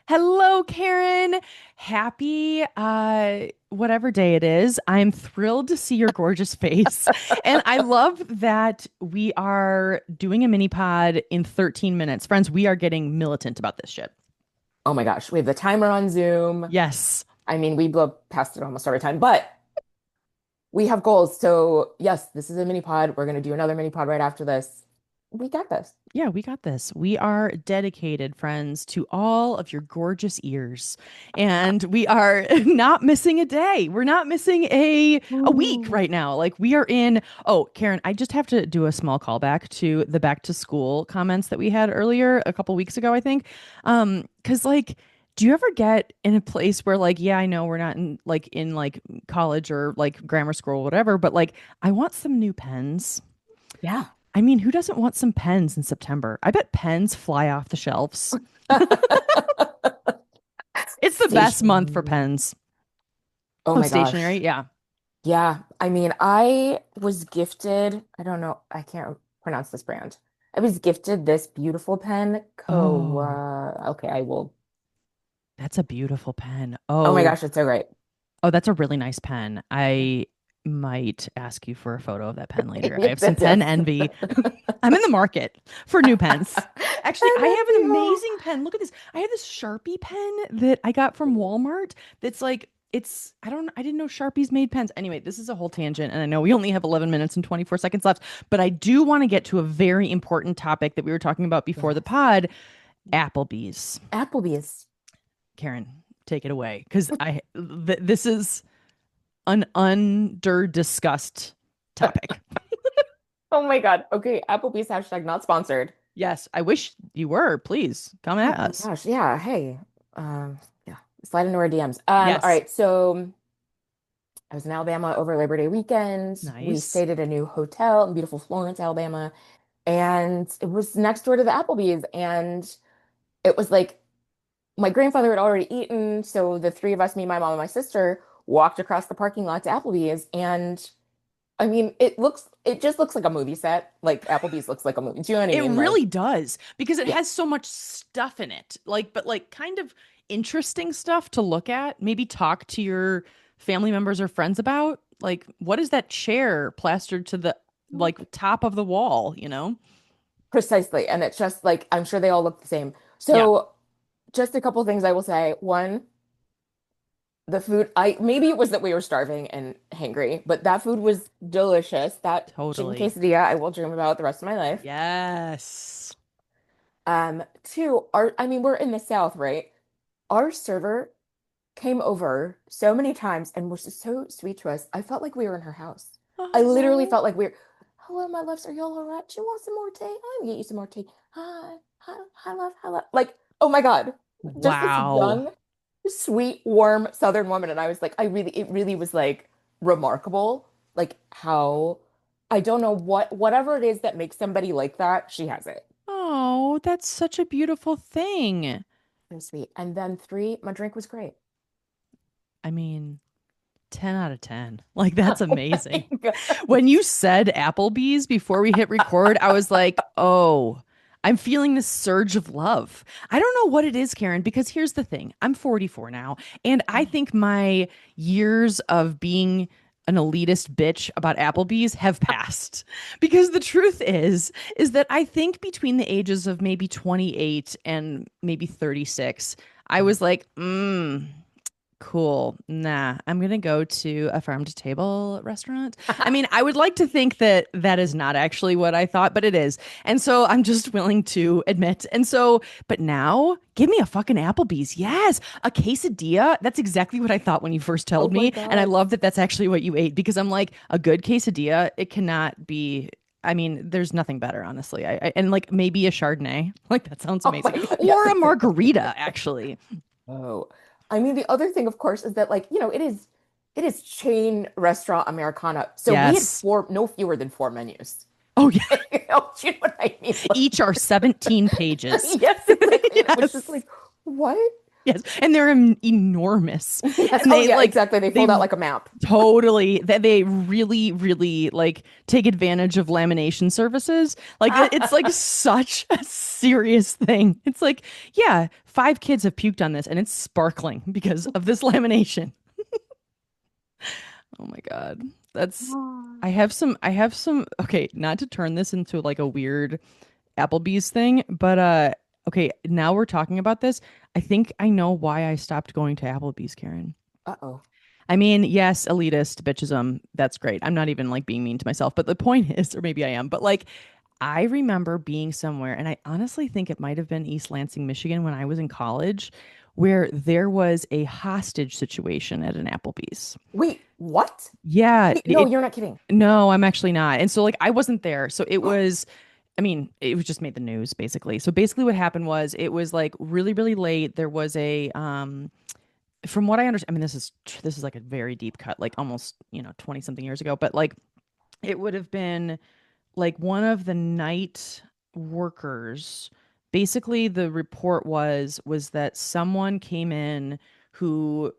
Hello, Karen. Happy whatever day it is. I'm thrilled to see your gorgeous face. And I love that we are doing a mini pod in 13 minutes. Friends, we are getting militant about this shit. Oh my gosh, we have the timer on Zoom. Yes. I mean, we blow past it almost every time, but we have goals. So, yes, this is a mini pod. We're going to do another mini pod right after this. We got this. Yeah, we got this. We are dedicated, friends, to all of your gorgeous ears. And we are not missing a day. We're not missing a week Ooh. right now. Like we are in, oh, Karen, I just have to do a small callback to the back to school comments that we had earlier a couple weeks ago, I think. Because like do you ever get in a place where like, yeah, I know we're not in college or like grammar school or whatever, but like I want some new pens. Yeah. I mean, who doesn't want some pens in September? I bet pens fly off the shelves. It's the best month for Stationery. pens. Oh Oh, my stationery. gosh. Yeah. Yeah. I mean, I was gifted, I don't know, I can't pronounce this brand. I was gifted this beautiful pen. Oh, Okay, I will. that's a beautiful pen. Oh my gosh, it's so great. Oh, that's a really nice pen. I might ask you for a photo of that pen later. I have some Yes, pen yes. envy. I'm in the market for new pens. Actually, I have an I'm amazing pen. Look at this. I have this Sharpie pen that I got from Walmart that's like I didn't know Sharpies made pens. Anyway, this is a whole tangent and I know we only have 11 minutes and 24 seconds left, but I do want to get to a very important topic that we were talking about before the Yes. pod, Applebee's. Applebee's. Karen, take it away cuz this is an under discussed topic. Oh my God. Okay, Applebee's hashtag not sponsored. Yes, I wish you were. Please come Oh at my us. gosh. Yeah. Hey. Yeah. Slide into our DMs. All Yes. right. So I was in Alabama over Labor Day weekend. We Nice. stayed at a new hotel in beautiful Florence, Alabama, and it was next door to the Applebee's. And it was like my grandfather had already eaten, so the three of us, me, my mom, and my sister, walked across the parking lot to Applebee's. And I mean, it just looks like a movie set. Like Applebee's looks like a movie. Do you know what I It mean? really Like, does because it yeah, has so much stuff in it. Like, but like kind of interesting stuff to look at, maybe talk to your family members or friends about. Like, what is that chair plastered to the like top of the wall, you know? precisely. And it's just like I'm sure they all look the same. Yeah, So, just a couple things I will say. One, the food, I maybe it was that we were starving and hangry, but that food was delicious. That chicken totally. quesadilla, I will dream about the rest of my life. Yes. Two, I mean, we're in the South, right? Our server came over so many times and was just so sweet to us. I felt like we were in her house. I literally Oh, felt like we were, hello, my loves, are y'all all right? Do you want some more tea? I can get you some more tea. Hi, love, hi, love. Like, oh my God, just this wow. young, sweet, warm Southern woman. And I was like, it really was like remarkable, like how, I don't know whatever it is that makes somebody like that, she has it. Oh, that's such a beautiful thing. So sweet. And then three, my drink was great. I mean, 10 out of 10. Like, that's Oh my amazing. God. When you said Applebee's before we hit record, I was like, oh, I'm feeling this surge of love. I don't know what it is, Karen, because here's the thing. I'm 44 now, and I think my years of being an elitist bitch about Applebee's have passed. Because the truth is that I think between the ages of maybe 28 and maybe 36, I was like, cool. Nah, I'm gonna go to a farm to table restaurant. I mean, I would like to think that that is not actually what I thought, but it is. And so I'm just willing to admit. And so, but now give me a fucking Applebee's. Yes, a quesadilla. That's exactly what I thought when you first Oh told my me. And I God. love that that's actually what you ate because I'm like, a good quesadilla, it cannot be. I mean, there's nothing better, honestly. And like maybe a Chardonnay. Like that sounds Oh my amazing. God. Yes, Or a exactly. margarita, actually. Oh, I mean, the other thing, of course, is that like, it is chain restaurant Americana. So we had Yes. no fewer than four menus. Oh yeah. Do you know what I mean? Like, Each are 17 pages. yes, exactly. Which is Yes. like, what? Yes, and they're enormous, Yes. and Oh they yeah, like exactly. They they fold out like a map. totally that they really really like take advantage of lamination services. Like it's like such a serious thing. It's like, yeah, 5 kids have puked on this, and it's sparkling because of this lamination. Oh my God, that's. I have some. Okay, not to turn this into like a weird Applebee's thing, but okay, now we're talking about this. I think I know why I stopped going to Applebee's, Karen. Uh-oh. I mean, yes, elitist bitchism. That's great. I'm not even like being mean to myself, but the point is, or maybe I am, but like I remember being somewhere, and I honestly think it might have been East Lansing, Michigan when I was in college, where there was a hostage situation at an Applebee's. Wait, what? Yeah, Wait, no, you're not kidding. no, I'm actually not. And so like I wasn't there. So it was, I mean, it was just made the news basically. So basically what happened was it was like really, really late. There was a from what I understand, I mean, this is like a very deep cut, like almost, 20 something years ago, but like it would have been like one of the night workers. Basically the report was that someone came in who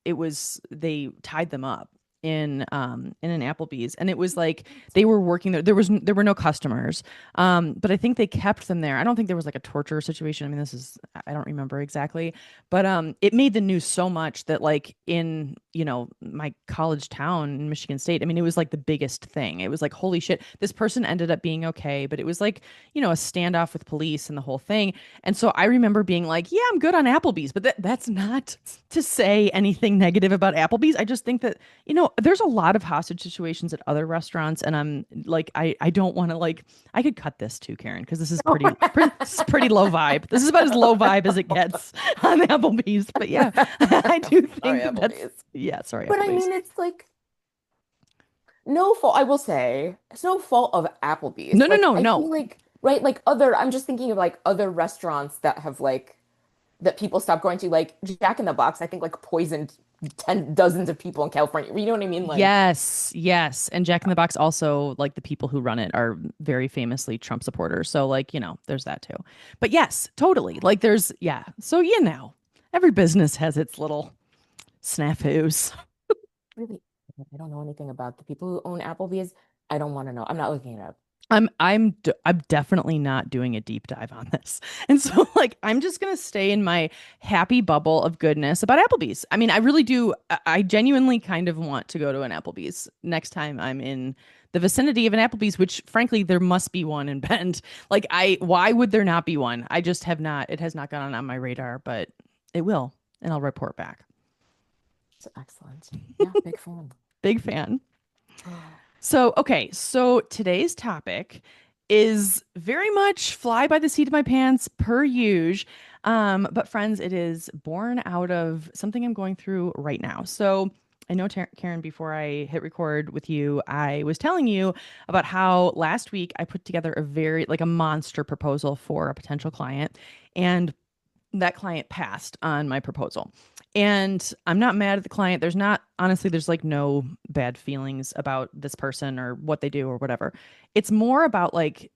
it was they tied them up in an Applebee's, and it was like they were working there. There were no customers, but I think they kept them there. I don't think there was like a torture situation. I mean, this is I don't remember exactly, but it made the news so much that like in my college town in Michigan State, I mean, it was like the biggest thing. It was like holy shit, this person ended up being okay, but it was like a standoff with police and the whole thing. And so I remember being like, yeah, I'm good on Applebee's, but that's not to say anything negative about Applebee's. I just think that, there's a lot of hostage situations at other restaurants. And I'm like, I don't want to like, I could cut this too, Karen, because this is this is pretty low vibe. This is about as low vibe as it gets on Applebee's. But yeah, I do Sorry, think that that's, Applebee's. yeah, sorry, But I Applebee's. mean, it's like no fault, I will say, it's no fault of Applebee's. No, no, Like, no, I no. feel like, right, I'm just thinking of like other restaurants that have like, that people stop going to, like Jack in the Box, I think like poisoned 10 dozens of people in California. You know what I mean? Like, Yes, yes. And Jack in the Box also, like the people who run it are very famously Trump supporters. So like, there's that too. But yes, totally. Like there's yeah. So every business has its little snafus. really, I don't know anything about the people who own Applebee's. I don't want to know. I'm not looking it up. I'm definitely not doing a deep dive on this. And so like I'm just going to stay in my happy bubble of goodness about Applebee's. I mean, I really do I genuinely kind of want to go to an Applebee's next time I'm in the vicinity of an Applebee's, which frankly there must be one in Bend. Like why would there not be one? I just have not, it has not gone on my radar, but it will, and I'll report back. It's excellent. Yeah, big fan. Big fan. So, okay, so today's topic is very much fly by the seat of my pants per usual. But friends, it is born out of something I'm going through right now. So I know, Karen, before I hit record with you, I was telling you about how last week I put together a very, like a monster proposal for a potential client. And that client passed on my proposal. And I'm not mad at the client. There's not, honestly, there's like no bad feelings about this person or what they do or whatever. It's more about like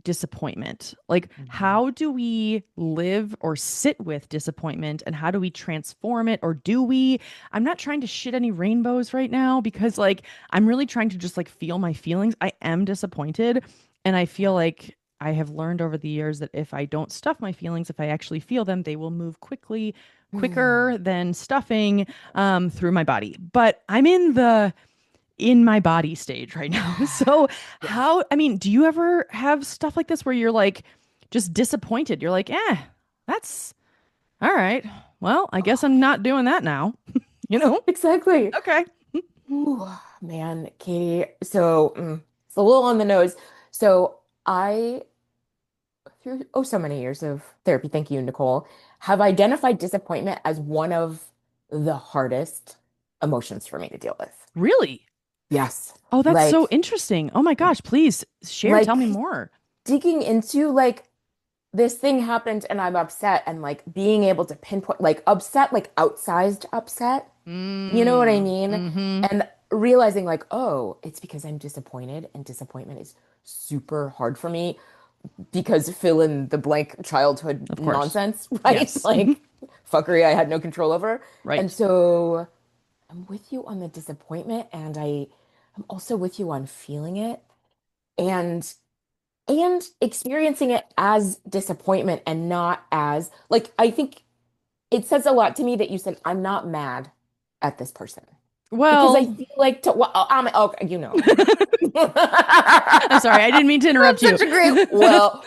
disappointment. Like, Mhm. how do we live or sit with disappointment, and how do we transform it? Or do we? I'm not trying to shit any rainbows right now because, like, I'm really trying to just like feel my feelings. I am disappointed. And I feel Yeah. like I have learned over the years that if I don't stuff my feelings, if I actually feel them, they will move quicker Hmm. than stuffing through my body. But I'm in my body stage right now. So Yes. I mean, do you ever have stuff like this where you're like just disappointed? You're like, that's all right. Well, I guess Oh, I'm not doing that now. You know? exactly. Okay. Ooh, man, Katie. So it's a little on the nose. So I, through oh so many years of therapy, thank you, Nicole, have identified disappointment as one of the hardest emotions for me to deal with. Really? Yes. Oh, that's so Like, interesting. Oh my gosh, please share, tell like me more. digging into like this thing happened and I'm upset and like being able to pinpoint like upset, like outsized upset. You know what I mean? Mm-hmm. And realizing like, oh, it's because I'm disappointed and disappointment is super hard for me because fill in the blank childhood Of course. nonsense, right? Yes. Like fuckery I had no control over. And Right. so I'm with you on the disappointment, and I'm also with you on feeling it and experiencing it as disappointment and not as like I think it says a lot to me that you said I'm not mad at this person because I Well, feel like to well, I'm okay, you know. I'm sorry, I didn't mean to interrupt That's you. such a great well.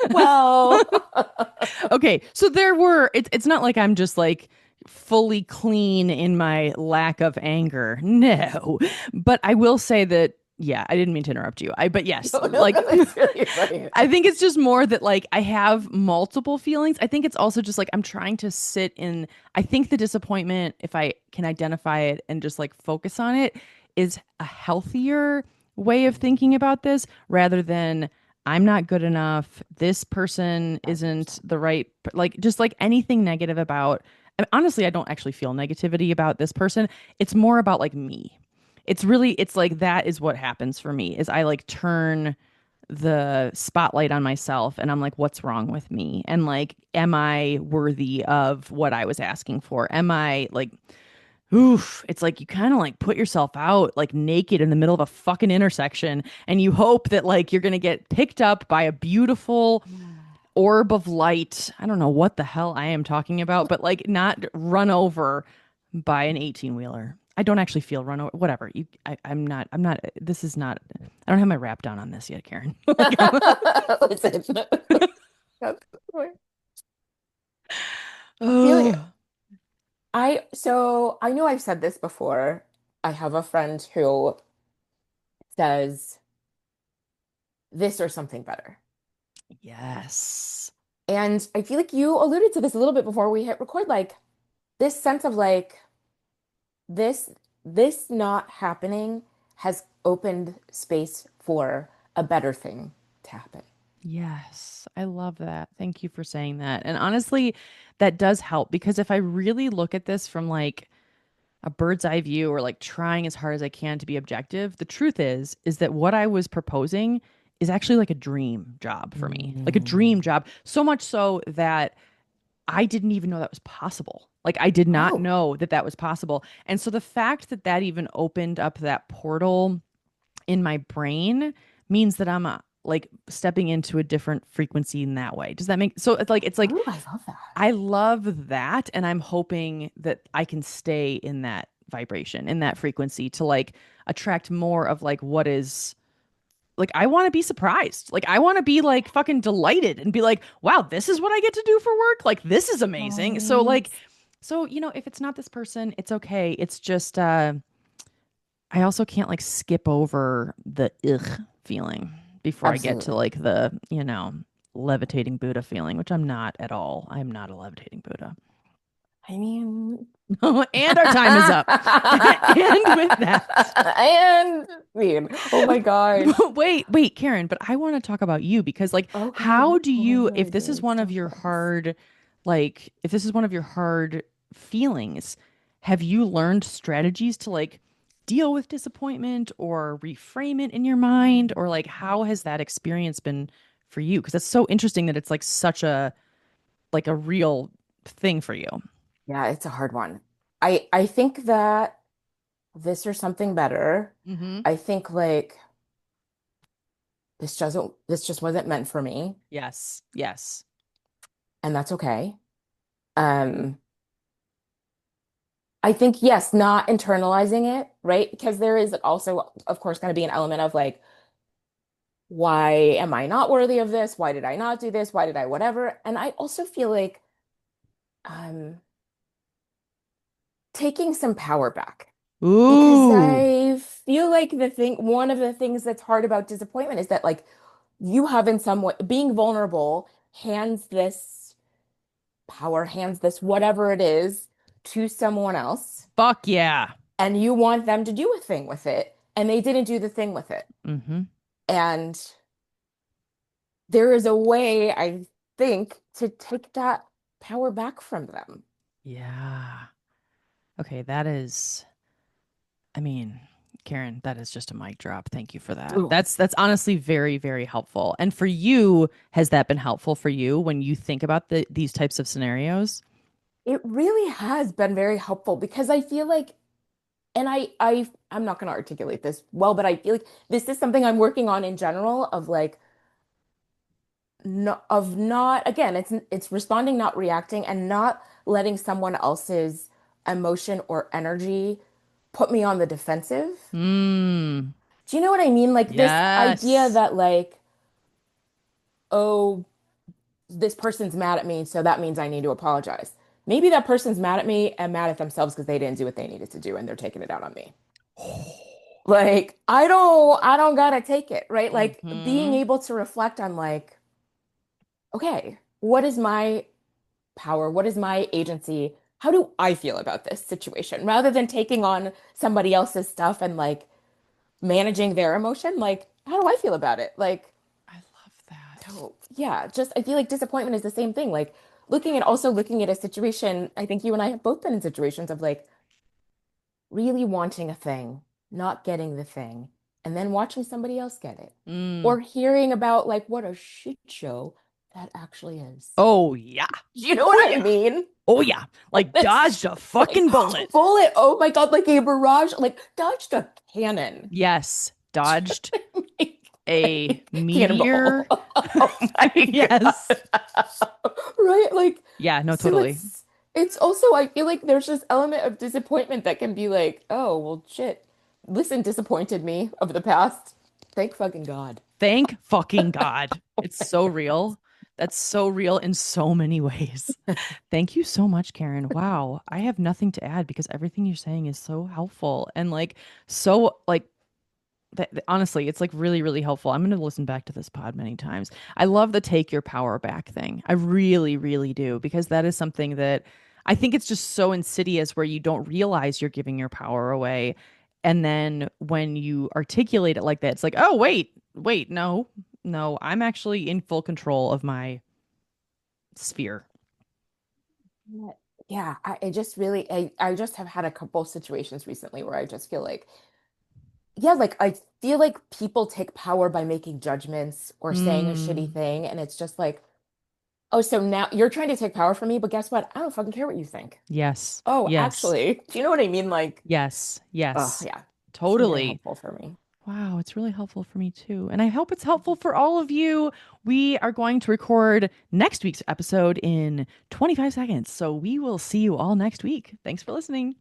Okay, so there were it's not like I'm just like fully clean in my lack of anger. No. But I will say that yeah, I didn't mean to interrupt you. I but yes, No, like that's really funny. I think it's just more that like I have multiple feelings. I think it's also just like I'm trying to sit in I think the disappointment if I can identify it and just like focus on it is a healthier way of thinking about this rather than I'm not good enough. This person isn't 1,000%. the right, like, just like anything negative about, and honestly, I don't actually feel negativity about this person. It's more about like me. It's really, it's like that is what happens for me is I like turn the spotlight on myself and I'm like, what's wrong with me? And like, am I worthy of what I was asking for? Am I like, oof, it's like you kind of like put yourself out like naked in the middle of a fucking intersection and you hope that like you're going to get picked up by a beautiful orb of light. I don't know what the hell I am talking about, but like not run over by an 18 wheeler. I don't actually feel run over. Whatever. I'm not, this is not, I don't have my wrap down on this yet, Karen. Like, Listen. I feel you. oh, I know I've said this before. I have a friend who says this or something better. yes. And I feel like you alluded to this a little bit before we hit record, like this sense of like this this not happening has opened space for a better thing to happen. Yes, I love that. Thank you for saying that. And honestly, that does help because if I really look at this from like a bird's eye view or like trying as hard as I can to be objective, the truth is that what I was proposing is actually like a dream job for me. Like a dream Mm. job. So much so that I didn't even know that was possible. Like I did not Oh, know that that was possible. And so the fact that that even opened up that portal in my brain means that I'm like stepping into a different frequency in that way. Does that make so it's like oh, I love that. I love that and I'm hoping that I can stay in that vibration, in that frequency to like attract more of like what is like I want to be surprised. Like I want to be like fucking delighted and be like, "Wow, this is what I get to do for work? Like this is amazing." So Right. like if it's not this person, it's okay. It's just I also can't like skip over the ugh feeling before I get to Absolutely. like the, levitating Buddha feeling, which I'm not at all. I'm not a levitating Buddha. I mean, And our time is up. And with that, and oh my gosh. wait, Karen, but I want to talk about you because like Okay, how do what you do I if this do? is It's one of tough your ones. hard like if this is one of your hard feelings, have you learned strategies to like deal with disappointment or reframe it in your mind or like how has that experience been for you? Because it's so interesting that it's like such a like a real thing for you. Yeah, it's a hard one. I think that this or something better. Mm-hmm. I think like this just wasn't meant for me, Yes. Yes. and that's okay. Um, I think yes, not internalizing it, right? Because there is also, of course, going to be an element of like, why am I not worthy of this? Why did I not do this? Why did I whatever? And I also feel like um taking some power back. Because Ooh. I feel like one of the things that's hard about disappointment is that like you have in some way being vulnerable hands this power, hands this whatever it is to someone else, Fuck yeah. and you want them to do a thing with it, and they didn't do the thing with it. Mm-hmm. And there is a way, I think, to take that power back from them. Yeah. Okay, that is, I mean, Karen, that is just a mic drop. Thank you for that. Ooh. That's honestly very, very helpful. And for you, has that been helpful for you when you think about these types of scenarios? It really has been very helpful because I feel like, and I'm not going to articulate this well, but I feel like this is something I'm working on in general of like, no, of not, again, it's responding, not reacting, and not letting someone else's emotion or energy put me on the defensive. Mm, Do you know what I mean? Like this idea yes. that like, oh, this person's mad at me, so that means I need to apologize. Maybe that person's mad at me and mad at themselves because they didn't do what they needed to do and they're taking it out on me. Like, I don't gotta take it, right? Like being Hmm. able to reflect on like, okay, what is my power? What is my agency? How do I feel about this situation? Rather than taking on somebody else's stuff and like managing their emotion, like, how do I feel about it? Like, I love that. so yeah, just I feel like disappointment is the same thing. Like looking at a situation, I think you and I have both been in situations of like really wanting a thing, not getting the thing, and then watching somebody else get it. Mm. Or hearing about like what a shit show that actually is. Oh yeah. You know what Oh I yeah. mean? Oh yeah. Like It's dodged a like fucking bullet. bullet. Oh my God, like a barrage, like dodged a cannon. Yes. Dodged a Like cannonball. meteor. Oh my Yes. God. Right? Like, Yeah, no, so totally. it's also I feel like there's this element of disappointment that can be like, oh, well, shit. Listen, disappointed me of the past. Thank fucking God. Thank fucking God. It's so real. That's so real in so many ways. Thank you so much, Karen. Wow. I have nothing to add because everything you're saying is so helpful and like so like honestly, it's like really, really helpful. I'm going to listen back to this pod many times. I love the take your power back thing. I really, really do, because that is something that I think it's just so insidious where you don't realize you're giving your power away. And then when you articulate it like that, it's like, oh, wait, no, no, I'm actually in full control of my sphere. Yeah, yeah, I just really I just have had a couple situations recently where I just feel like yeah, like I feel like people take power by making judgments or saying a shitty Mm, thing and it's just like, oh, so now you're trying to take power from me, but guess what? I don't fucking care what you think. yes, Oh, yes, actually, do you know what I mean? Like, yes, oh yes, yeah, it's been very totally. helpful for me. Wow, it's really helpful for me too. And I hope it's helpful for all of you. We are going to record next week's episode in 25 seconds. So we will see you all next week. Thanks for listening.